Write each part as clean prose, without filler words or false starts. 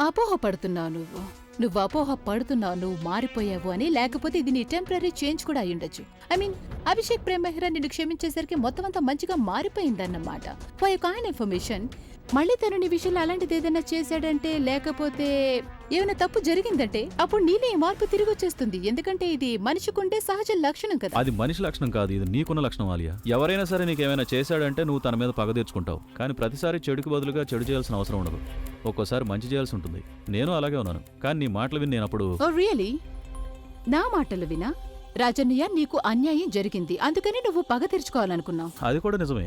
అపోహ పడుతున్నావు నువ్వు అపోహ పడుతున్నావు, నువ్వు మారిపోయావు అని. లేకపోతే ఇది నీ టెంపరీ చేంజ్ కూడా అయ్యుండొచ్చు. ఐ మీన్ అభిషేక్ ప్రేమ్ మెహ్రా నిన్ను క్షమించేసరికి మొత్తం అంతా మంచిగా మారిపోయిందన్నమాట. ఫర్ యర్ కైండ్ ఇన్ఫర్మేషన్, మళ్ళీ తను నీ విషయంలో అలాంటిది ఏదైనా చేశాడంటే, లేకపోతే ఏమైనా తప్పు జరిగిందంటే అప్పుడు నీలో ఈ మార్పు తిరిగి వచ్చేస్తుంది. ఎందుకంటే ఇది మనిషికుండే సహజ లక్షణం కదా. అది మనిషి లక్షణం కాదు, ఇది నీకున్న లక్షణం ఆలియా. ఎవరైనా సరే నీకేమైనా చేశాడంటే నువ్వు తన మీద పగ తీర్చుకుంటావు. కానీ ప్రతిసారి చెడుకు బదులుగా చెడు చేయాల్సిన అవసరం ఉండదు. ఒక్కోసారి మంచి చేయాల్సి ఉంటుంది. నేను అలాగే ఉన్నాను. కానీ నీ మాటలు విని నేను అప్పుడు ఓ రియలీ? నా మాటలు వినా? రాజన్నయ్య, నీకు అన్యాయం జరిగింది, అందుకని నువ్వు పగ తీర్చుకోవాలనుకున్నావు. అది కూడా నిజమే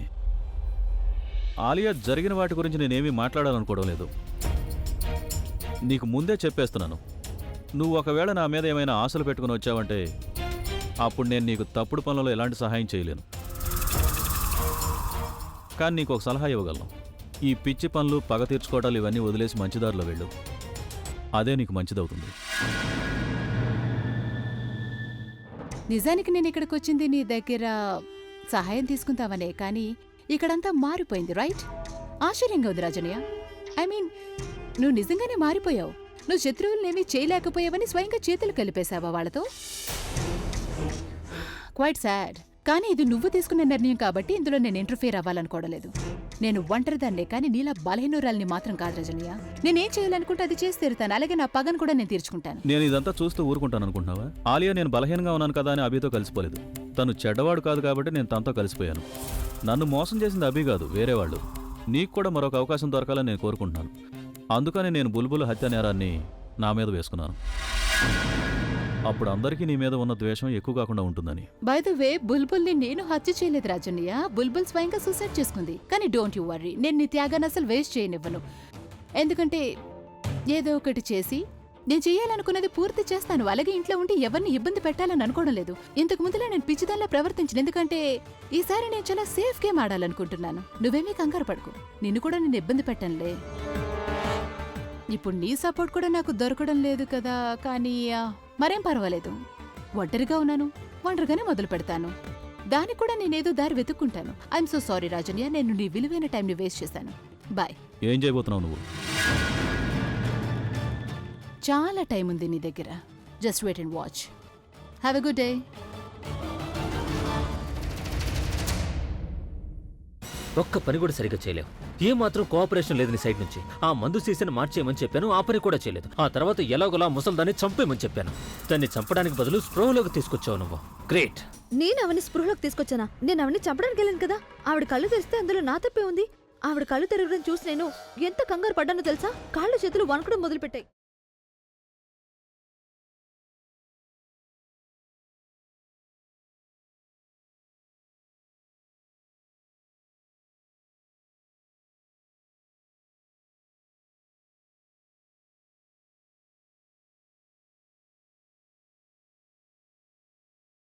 ఆలియా. జరిగిన వాటి గురించి నేనేమీ మాట్లాడాలనుకోవడం లేదు. నీకు ముందే చెప్పేస్తున్నాను, నువ్వు ఒకవేళ నా మీద ఏమైనా ఆశలు పెట్టుకుని వచ్చావంటే అప్పుడు నేను నీకు తప్పుడు పనులలో ఎలాంటి సహాయం చేయలేను. కానీ నీకు ఒక సలహా ఇవ్వగలను. ఈ పిచ్చి పనులు, పగ తీర్చుకోవడాలు ఇవన్నీ వదిలేసి మంచిదారిలో వెళ్ళు. అదే నీకు మంచిదవుతుంది. నిజానికి నేను ఇక్కడికి వచ్చింది నీ దగ్గర సహాయం తీసుకుంటావనే, కానీ ఇక్కడంతా మారిపోయింది, రైట్? ఆశ్చర్యంగా ఉంది రాజనయ్య. ఐ మీన్ నువ్వు నిజంగానే మారిపోయావు. నువ్వు శత్రువులనేమీ చేయలేకపోయావని స్వయంగా చేతులు కలిపేశావా వాళ్ళతో? Quite sad. కానీ ఇది నువ్వు తీసుకున్న నిర్ణయం కాబట్టి ఇందులో నేను ఇంటర్ఫియర్ అవ్వాలనుకోవడం లేదు. నేను ఒంటరిదాన్నే, కానీ నీలా బలహీనురాల్ని మాత్రం కాదు రజనీయ. నేనేం చేయాలనుకుంటే అది చేసి తీరుతాను. అలాగే నా పగను కూడా నేను తీర్చుకుంటాను. నేను ఇదంతా చూస్తూ ఊరుకుంటాను అనుకుంటున్నావా? ఆలియా నేను బలహీనంగా ఉన్నాను కదా అని అభితో కలిసిపోలేదు. తను చెడ్డవాడు కాదు కాబట్టి నేను తనతో కలిసిపోయాను. నన్ను మోసం చేసింది అభి కాదు, వేరే వాళ్ళు. నీకు కూడా మరొక అవకాశం దొరకాలని నేను కోరుకుంటున్నాను. అందుకని నేను బుల్బుల్ హత్య నేరాన్ని నా మీద వేసుకున్నాను. అప్పుడు అందరికీ నీ మీద ఉన్న ద్వేషం ఎక్కువ కాకుండా ఉంటుందని. బై ద వే, బుల్బుల్ని నేను హత్య చేయలేదు రాజన్నయ్య. బుల్బుల్ స్వయంగా సూసైడ్ చేసుకుంది. కానీ డోంట్ యు వర్రీ, నేను నీ త్యాగాన్ని అసలు వేస్ట్ చేయనివ్వను. ఎందుకంటే ఏదో ఒకటి చేసి నేను చేయాలనుకున్నది పూర్తి చేస్తాను. అలాగే ఇంట్లో ఉండి ఎవరిని ఇబ్బంది పెట్టాలని అనుకోవడం లేదు. ఇంతకు ముందులో నేను పిచ్చిదాల్లా ప్రవర్తించిన, ఎందుకంటే ఈసారి నేను చాలా సేఫ్ గేమ్ ఆడాలనుకుంటున్నాను. నువ్వేమీ కంగారు పడుకో, నిన్ను కూడా నేను ఇబ్బంది పెట్టనులే. ఇప్పుడు నీ సపోర్ట్ కూడా నాకు దొరకడం లేదు కదా, కానీ మరేం పర్వాలేదు. ఒంటరిగా ఉన్నాను, ఒంటరిగానే మొదలు పెడతాను. దానికి కూడా నేనేదో దారి వెతుక్కుంటాను. ఐఎమ్ సో సారీ రాజన్య, నేను నీ విలువైన టైంని వేస్ట్ చేశాను. బాయ్. ఏం చేయబోతున్నావు నువ్వు? చాలా టైం ఉంది నీ దగ్గర. Just wait and watch. Have a good day. ఒక్క పని కూడా సరిగ్గా చేయలేవు. ఏమాత్రం కోఆపరేషన్ లేదు నీ సైడ్ నుంచి. ఆ మందు సీసన్ మార్చేయమని చెప్పాను, ఆ పని కూడా చేయలేదు. ఆ తర్వాత ఎలాగోలా ముసల్దాన్ని చంపేయమని చెప్పాను. దాన్ని చంపడానికి బదులు స్పృహలోకి తీసుకొచ్చావు నువ్వు. గ్రేట్. నేను అవన్నీ స్పృహలోకి తీసుకొచ్చానా? నేను అవన్నీ చంపడానికి వెళ్ళాను కదా. ఆవిడ కళ్ళు తెరిస్తే అందులో నా తప్పే ఉంది. ఆవిడ కళ్ళు తెరగడం చూసి నేను ఎంత కంగారు పడ్డానో తెలుసా? కాళ్ళు చేతులు వణకడం మొదలుపెట్టాయి.